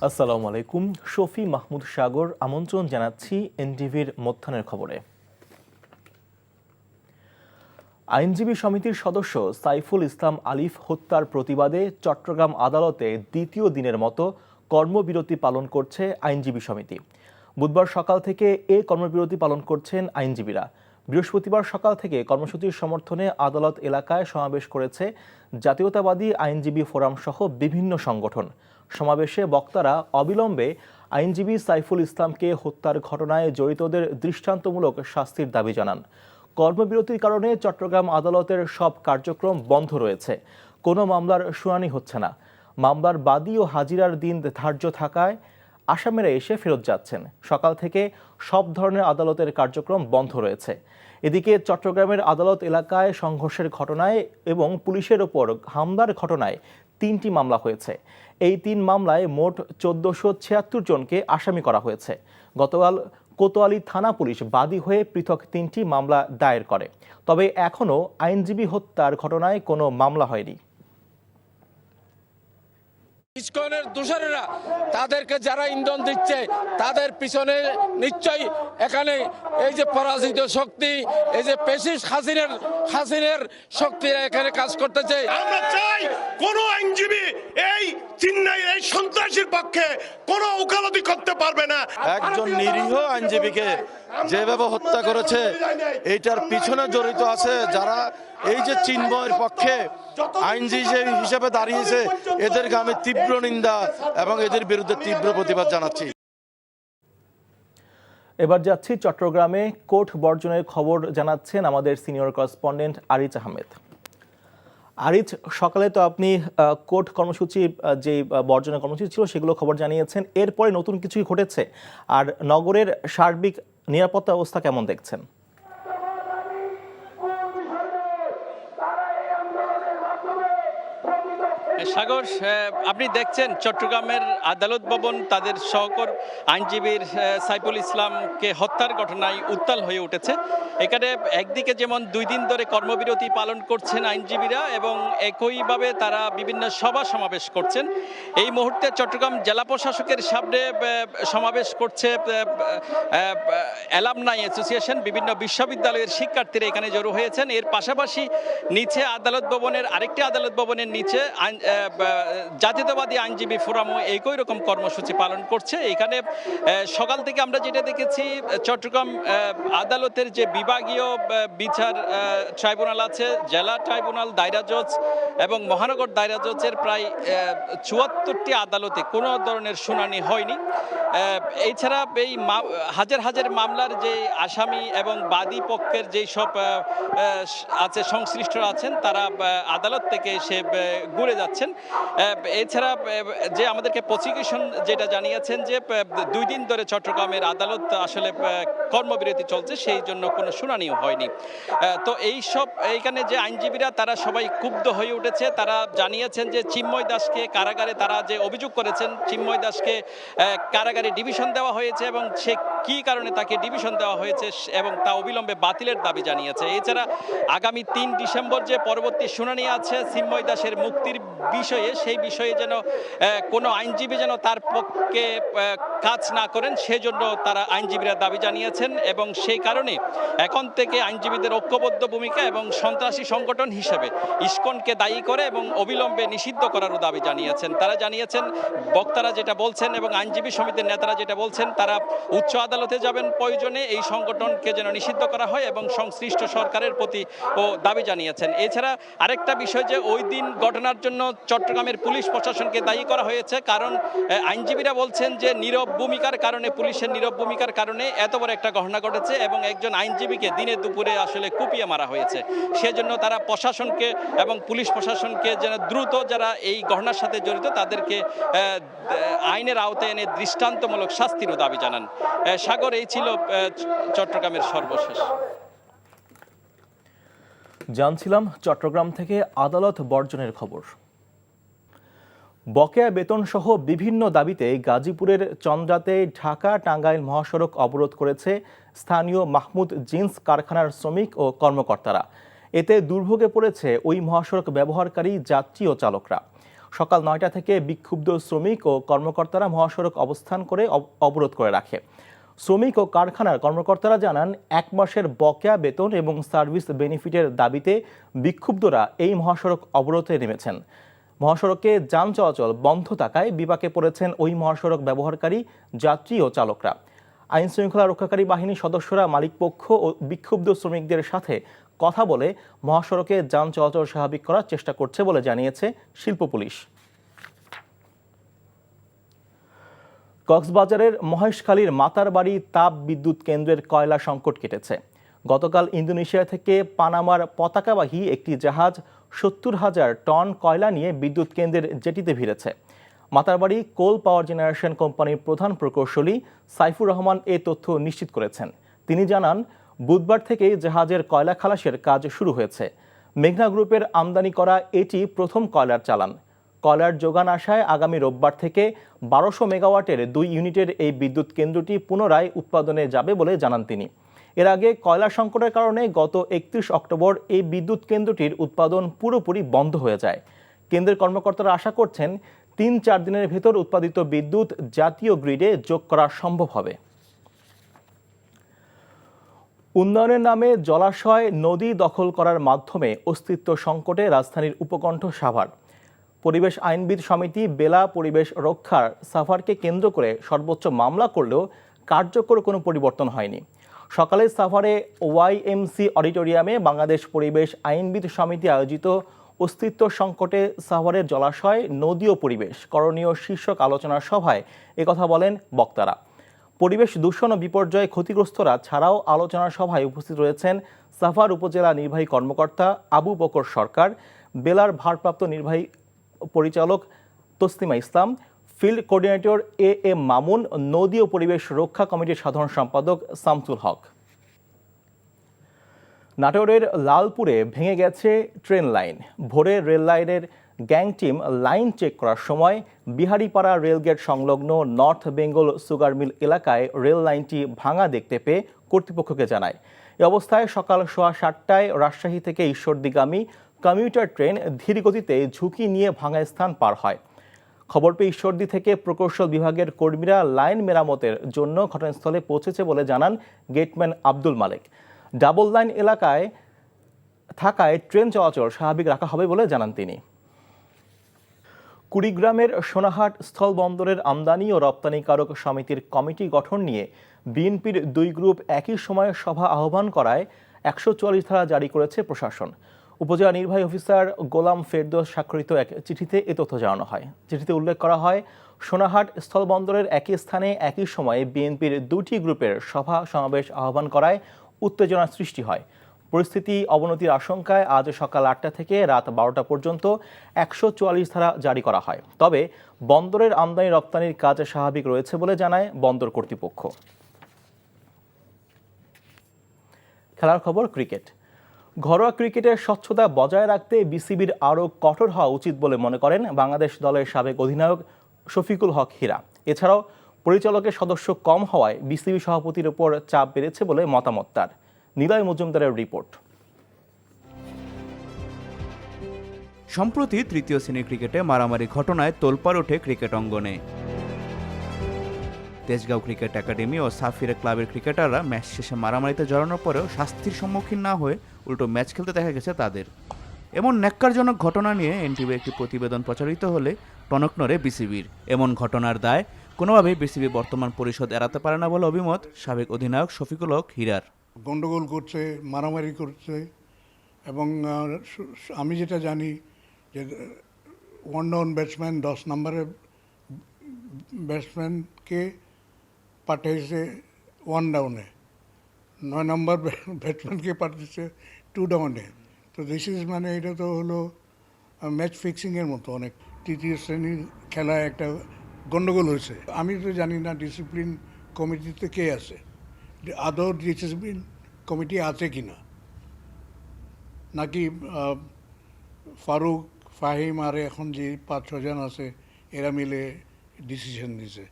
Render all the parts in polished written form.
আসসালামু আলাইকুম। শফি মাহমুদ সাগর আমন্ত্রণ জানাচ্ছি এনটিভির মধ্যাহ্নের খবরে। আইনজীবী সমিতির সদস্য সাইফুল ইসলাম আলিফ হত্যার প্রতিবাদে চট্টগ্রাম আদালতে দ্বিতীয় দিনের মতো কর্মবিরতি পালন করছে আইনজীবী সমিতি। বুধবার সকাল থেকে এ কর্মবিরতি পালন করছেন আইনজীবীরা। বৃহস্পতিবার সকাল থেকে কর্মসূচির সমর্থনে আদালত এলাকায় সমাবেশ করেছে জাতীয়তাবাদী আইনজীবী ফোরাম সহ বিভিন্ন সংগঠন। সমাবেশে বক্তারা অবিলম্বে আইনজীবী সাইফুল ইসলামকে হত্যার ঘটনায় জড়িতদের দৃষ্টান্তমূলক শাস্তির দাবি জানান। কর্মবিরতির কারণে চট্টগ্রাম আদালতের সব কার্যক্রম বন্ধ রয়েছে। কোনো মামলার শুনানি হচ্ছে না। মামলার বাদী ও হাজিরার দিন ধার্য থাকায় আসামিরা এসে ফেরত যাচ্ছেন। সকাল থেকে সব ধরনের আদালতের কার্যক্রম বন্ধ রয়েছে। এদিকে চট্টগ্রামের আদালত এলাকায় সংঘর্ষের ঘটনায় এবং পুলিশের ওপর হামলার ঘটনায় 3টি মামলা হয়েছে। এই 3 মামলায় মোট 1476 জনকে আসামি করা হয়েছে। গতকাল কোতোয়ালি থানা পুলিশ বাদী হয়ে পৃথক 3টি মামলা দায়ের করে। তবে এখনও আইনজীবী হত্যার ঘটনায় কোনো মামলা হয়নি। ইসকনের দোষরেরা তাদেরকে যারা ইন্ধন দিচ্ছে তাদের পিছনে নিশ্চয়ই এখানে এই যে পরাজিত শক্তি, এই যে পেশিস হাসিনের শক্তিরা এখানে কাজ করতেছে। আমরা চাই কোন আইনজীবী এই চিন্নাইয়ের এই সন্ত্রাসীর পক্ষে কোনো ওকালতি করতে পারবে না। একজন নিরীহ আইনজীবীকে যেভাবে হত্যা করেছে এইটার পিছনে জড়িত আছে যারা এই যে চিন্ময়ের পক্ষে আইনজীবী হিসেবে দাঁড়িয়েছে, এদেরকে আমি তীব্র নিন্দা এবং এদের বিরুদ্ধে তীব্র প্রতিবাদ জানাচ্ছি। এবার যাচ্ছি চট্টগ্রামে। কোর্ট বর্জনের খবর জানাচ্ছেন আমাদের সিনিয়র করেসপন্ডেন্ট আরিজ আহমেদ। আরিজ, সকালে তো আপনি কোর্ট কর্মসূচি যে বর্জনের কর্মসূচি ছিল সেগুলো খবর জানিয়েছেন। এরপরে নতুন কিছুই ঘটেছে, আর নগরের সার্বিক নিরাপত্তা অবস্থা কেমন দেখছেন? সাগর, আপনি দেখছেন চট্টগ্রামের আদালত ভবন তাদের সহকর আইনজীবীর সাইফুল ইসলামকে হত্যার ঘটনায় উত্তাল হয়ে উঠেছে। এখানে একদিকে যেমন 2 দিন ধরে কর্মবিরতি পালন করছেন আইনজীবীরা এবং একইভাবে তারা বিভিন্ন সভা সমাবেশ করছেন। এই মুহূর্তে চট্টগ্রাম জেলা প্রশাসকের সামনে সমাবেশ করছে অ্যালামনাই অ্যাসোসিয়েশন। বিভিন্ন বিশ্ববিদ্যালয়ের শিক্ষার্থীরা এখানে জড়ো হয়েছেন। এর পাশাপাশি নিচে আদালত ভবনের আরেকটি আদালত ভবনের নিচে জাতীয়তাবাদী আইনজীবী ফোরামও একই রকম কর্মসূচি পালন করছে। এখানে সকাল থেকে আমরা যেটা দেখেছি, চট্টগ্রাম আদালতের যে বিভাগীয় বিচার ট্রাইব্যুনাল আছে, জেলা ট্রাইব্যুনাল, দায়রা জজ এবং মহানগর দায়রা জজের প্রায় 74টি আদালতে কোনো ধরনের শুনানি হয়নি। এছাড়া এই হাজার হাজার মামলার যে আসামি এবং বাদী পক্ষের যেই সব আছে সংশ্লিষ্টরা আছেন তারা আদালত থেকে এসে ঘুরে যাচ্ছেন। এছাড়া যে আমাদেরকে প্রসিকিউশন যেটা জানিয়েছেন যে 2 দিন ধরে চট্টগ্রামের আদালত আসলে কর্মবিরতি চলছে, সেই জন্য কোনো শুনানিও হয়নি। তো এইখানে যে আইনজীবীরা তারা সবাই ক্ষুব্ধ হয়ে উঠেছে। তারা জানিয়েছেন যে চিন্ময় দাসকে কারাগারে, তারা যে অভিযোগ করেছেন চিন্ময় দাসকে কারাগারে ডিভিশন দেওয়া হয়েছে এবং সে কী কারণে তাকে ডিভিশন দেওয়া হয়েছে এবং তা অবিলম্বে বাতিলের দাবি জানিয়েছে। এছাড়া আগামী 3 ডিসেম্বর যে পরবর্তী শুনানি আছে চিন্ময় দাসের মুক্তির বিষয়ে, সেই বিষয়ে যেন কোনো আইনজীবী যেন তার পক্ষে কাজ না করেন সেজন্য তারা আইনজীবীরা দাবি জানিয়েছেন এবং সেই কারণে এখন থেকে আইনজীবীদের ঐক্যবদ্ধ ভূমিকা এবং সন্ত্রাসী সংগঠন হিসেবে ইসকনকে দায়ী করে এবং অবিলম্বে নিষিদ্ধ করারও দাবি জানিয়েছেন। তারা জানিয়েছেন, বক্তারা যেটা বলছেন এবং আইনজীবী সমিতির নেতারা যেটা বলছেন, তারা উচ্চ আদালতে যাবেন প্রয়োজনে এই সংগঠনকে যেন নিষিদ্ধ করা হয় এবং সংশ্লিষ্ট সরকারের প্রতি ও দাবি জানিয়েছেন। এছাড়া আরেকটা বিষয় যে ওই দিন ঘটনার জন্য চট্টগ্রামের পুলিশ প্রশাসনকে দায়ী করা হয়েছে, কারণ আইনজীবীরা বলছেন যে নীরব ভূমিকার কারণে, পুলিশের নীরব ভূমিকার কারণে এত বড় একটা ঘটনা ঘটেছে এবং একজন আইনজীবীকে দিনে দুপুরে আসলে কুপিয়ে মারা হয়েছে। সেজন্য তারা প্রশাসনকে এবং পুলিশ প্রশাসনকে যেন দ্রুত যারা এই ঘটনার সাথে জড়িত তাদেরকে আইনের আওতায় এনে দৃষ্টান্তমূলক শাস্তিরও দাবি জানান। সাগর, এই ছিল চট্টগ্রামের সর্বশেষ। জানছিলাম চট্টগ্রাম থেকে আদালত বর্জনের খবর। বকেয়া বেতন সহ বিভিন্ন দাবিতে গাজীপুরের চন্দ্রাতে ঢাকা টাঙ্গাইল মহাসড়ক অবরোধ করেছে স্থানীয় মাহমুদ জিন্স কারখানার শ্রমিক ও কর্মকর্তারা। এতে দুর্ভোগে পড়েছে ওই মহাসড়ক ব্যবহারকারী যাত্রী ও চালকরা। সকাল 9টা থেকে বিক্ষুব্ধ শ্রমিক ও কর্মকর্তারা মহাসড়ক অবস্থান করে অবরোধ করে রাখে। শ্রমিক ও কারখানার কর্মকর্তারা জানান 1 মাসের বকেয়া বেতন এবং সার্ভিস বেনিফিটের দাবিতে বিক্ষুব্ধরা এই মহাসড়ক অবরোধে নেমেছেন। মহাসড়কে যান চলাচল বন্ধ থাকায় বিপাকে পড়েছেন ওই মহাসড়ক ব্যবহারকারী যাত্রী ও চালকরা। আইন শৃঙ্খলা রক্ষাকারী বাহিনীর সদস্যরা মালিকপক্ষ ও বিক্ষুব্ধ শ্রমিকদের সাথে কথা বলে মহাসড়কে যান চলাচল স্বাভাবিক করার চেষ্টা করছে বলে জানিয়েছে শিল্প পুলিশ। কক্সবাজারের মহেশখালীর মাতারবাড়ি তাপ বিদ্যুৎ কেন্দ্রের কয়লা সংকট কেটেছে। গতকাল ইন্দোনেশিয়া থেকে পানামার পতাকাবাহী একটি জাহাজ 70,000 টন কয়লা নিয়ে বিদ্যুৎ কেন্দ্রের জেটিতে ভিড়েছে। মাতারবাড়ি কোল পাওয়ার জেনারেশন কোম্পানির প্রধান প্রকৌশলী সাইফুর রহমান এ তথ্য নিশ্চিত করেছেন। তিনি জানান, বুধবার থেকেই জাহাজের কয়লা খালাসের কাজ শুরু হয়েছে। মেঘনা গ্রুপের আমদানি করা এটি প্রথম কয়লার চালান। কয়লার যোগান আসায় আগামী রোববার থেকে 1200 মেগাওয়াটের 2 ইউনিটের এই বিদ্যুৎ কেন্দ্রটি পুনরায় উৎপাদনে যাবে বলে জানান তিনি। এর আগে কয়লা সংকটের কারণে গত 31 অক্টোবর এই বিদ্যুৎ কেন্দ্রটির উৎপাদন পুরোপুরি বন্ধ হয়ে যায়। কেন্দ্রের কর্মকর্তারা আশা করছেন 3-4 দিনের ভেতর উৎপাদিত বিদ্যুৎ জাতীয় গ্রিডে যোগ করা সম্ভব হবে। উন্নয়নের নামে জলাশয় নদী দখল করার মাধ্যমে অস্তিত্ব সংকটে রাজধানীর উপকণ্ঠ সাভার। পরিবেশ আইনবিদ সমিতি বেলা পরিবেশ রক্ষার সাভারকে কেন্দ্র করে সর্বোচ্চ মামলা করলেও কার্যকর কোনো পরিবর্তন হয়নি। সকালে সাভারে ওয়াইএমসি অডিটোরিয়ামে বাংলাদেশ পরিবেশ আইনবিদ সমিতি আয়োজিত অস্তিত্ব সংকটে সাভারের জলাশয় নদী ও পরিবেশ করণীয় শীর্ষক আলোচনা সভায় একথা বলেন বক্তারা। পরিবেশ দূষণ ও বিপর্যয়ে ক্ষতিগ্রস্তরা ছাড়াও আলোচনা সভায় উপস্থিত রয়েছেন সাভার উপজেলা নির্বাহী কর্মকর্তা আবু বকর সরকার, বেলার ভারপ্রাপ্ত নির্বাহী পরিচালক তসলিমা ইসলাম, ফিল্ড কোঅর্ডিনেটর এম মামুন, নদী ও পরিবেশ রক্ষা কমিটির সাধারণ সম্পাদক শামসুল হক। নাটোরের লালপুরে ভেঙে গেছে ট্রেন লাইন। ভোরে রেল লাইনের গ্যাং টিম লাইন চেক করার সময় বিহারীপাড়া রেলগেট সংলগ্ন নর্থ বেঙ্গল সুগার মিল এলাকায় রেল লাইনটি ভাঙা দেখতে পেয়ে কর্তৃপক্ষকে জানায়। এ অবস্থায় সকাল 7:15টায় রাজশাহী থেকে ঈশ্বরদীগামী কমিউটার ট্রেন ধীরগতিতে ঝুঁকি নিয়ে ভাঙা স্থান পার হয়। খবর পেয়ে ঈশ্বরদী থেকে প্রকৌশল বিভাগের কর্মীরা লাইন মেরামতের জন্য ঘটনাস্থলে পৌঁছেছে বলে জানান গেটম্যান আব্দুল মালেক। ডাবল লাইন এলাকায় থাকায় ট্রেন চলাচল স্বাভাবিক রাখা হবে বলে জানান তিনি। কুড়িগ্রামের সোনাহাট স্থলবন্দরের আমদানি ও রপ্তানিকারক সমিতির কমিটি গঠন নিয়ে বিএনপির 2 গ্রুপ একই সময়ে সভা আহ্বান করায় 144 ধারা জারি করেছে প্রশাসন। উপজেলা নির্বাহী অফিসার গোলাম ফেরদৌস স্বাক্ষরিত এক চিঠিতে এ তথ্য জানানো হয়। চিঠিতে উল্লেখ করা হয়, সোনাহাট স্থলবন্দরের একই স্থানে একই সময়ে বিএনপির 2টি গ্রুপের সভা সমাবেশ আহ্বান করায় উত্তেজনার সৃষ্টি হয়। পরিস্থিতি অবনতির আশঙ্কায় আজ সকাল 8টা থেকে রাত 12টা পর্যন্ত 144 ধারা জারি করা হয়। তবে বন্দরের আমদানি রপ্তানির কাজ স্বাভাবিক রয়েছে বলে জানায় বন্দর কর্তৃপক্ষ। খেলার খবর ক্রিকেট। ঘরোয়া ক্রিকেটের স্বচ্ছতা বজায় রাখতে বিসিবির আরও কঠোর হওয়া উচিত বলে মনে করেন বাংলাদেশ দলের সাবেক অধিনায়ক শফিকুল হক হীরা। এছাড়াও পরিচালকের সদস্য কম হওয়ায় বিসিবি সভাপতির উপর চাপ বেড়েছে বলে মতামত তার। নিলয় মজুমদারের রিপোর্ট। সম্প্রতি তৃতীয় শ্রেণীর ক্রিকেটে মারামারি ঘটনায় তোলপাড় ওঠে ক্রিকেট অঙ্গনে। তেজগাঁও ক্রিকেট একাডেমি ও সাফিরা ক্লাবের ক্রিকেটাররা ম্যাচ শেষে মারামারিতে জড়ানোর পরেও শাস্তির সম্মুখীন না হয়ে উল্টো ম্যাচ খেলতে দেখা গেছে তাদের। এমন ন্যাক্কারজনক ঘটনা নিয়ে এনটিভির একটি প্রতিবেদন প্রচারিত হলে টনক নড়ে বিসিবির। এমন ঘটনার দায় কোনোভাবেই বিসিবি বর্তমান পরিষদ এড়াতে পারে না বলে অভিমত সাবেক অধিনায়ক শফিকুল হক হীরার। গন্ডগোল করছে, মারামারি করছে, এবং আমি যেটা জানি যে 1 ডাউন ব্যাটসম্যান 10 নম্বরের ব্যাটসম্যানকে পাঠিয়েছে 1 ডাউনে, 9 নম্বর ব্যাটসম্যানকে পাঠিয়েছে 2 ডাউনে। তো দিস ইজ মানে এটা তো হলো ম্যাচ ফিক্সিংয়ের মতো। অনেক তৃতীয় শ্রেণীর খেলায় একটা গন্ডগোল হয়েছে। আমি তো জানি না ডিসিপ্লিন কমিটিতে কে আছে, আদৌ ডিসিপ্লিন কমিটি আছে কি না, নাকি ফারুক, ফাহিম আর এখন যে 5-6 জন আছে এরা মিলে ডিসিশন নিছে।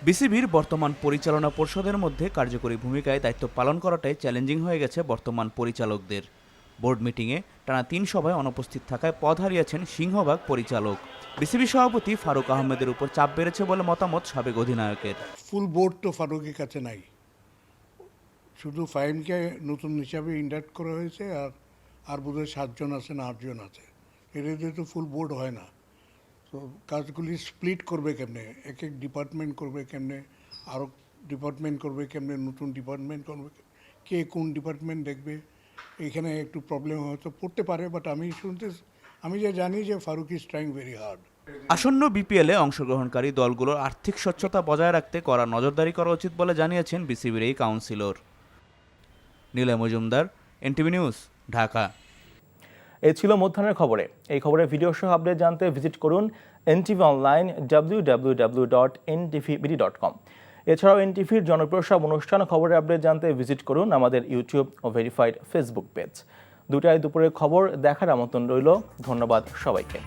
বিসিবির বর্তমান পরিচালনা পর্ষদের মধ্যে কার্যকরী ভূমিকায় দায়িত্ব পালন করাটাই চ্যালেঞ্জিং হয়ে গেছে বর্তমান পরিচালকদের। বোর্ড মিটিংয়ে টানা 3 সভায় অনুপস্থিত থাকায় পদ হারিয়েছেন সিংহভাগ পরিচালক। বিসিবি সভাপতি ফারুক আহমেদের উপর চাপ বেড়েছে বলে মতামত সাবেক অধিনায়কের। ফুল বোর্ড তো ফারুকের কাছে নাই, শুধু ফাহিমকে নতুন হিসাবে ইন্ডাক্ট করা হয়েছে, আর বোধহয় 7 জন আছে না 8 জন আছে। এর তো ফুল বোর্ড হয় না। তো কাজগুলি স্প্লিট করবে কেমনে, এক এক ডিপার্টমেন্ট করবে কেমনে, আরও ডিপার্টমেন্ট করবে কেমনে, নতুন ডিপার্টমেন্ট করবে, কে কোন ডিপার্টমেন্ট দেখবে, এখানে একটু প্রবলেম হয়তো পড়তে পারে। বাট আমি যা জানি যে Farooq is trying very hard. আসন্ন বিপিএলে অংশগ্রহণকারী দলগুলোর আর্থিক স্বচ্ছতা বজায় রাখতে কড়া নজরদারি করা উচিত বলে জানিয়েছেন বিসিবির এই councillor. Niloy Majumdar, NTV news, Dhaka. এ ছিল মধ্যাহ্নের খবরে। এই খবরের ভিডিও সহ আপডেট জানতে ভিজিট করুন এনটিভি অনলাইন www.ntvbd.com। এছাড়াও এনটিভির জনপ্রিয় সব অনুষ্ঠান ও খবরের আপডেট জানতে ভিজিট করুন আমাদের ইউটিউব ও ভেরিফাইড ফেসবুক পেজ। দুটায় দুপুরের খবর দেখার আমন্ত্রণ রইল। ধন্যবাদ সবাইকে।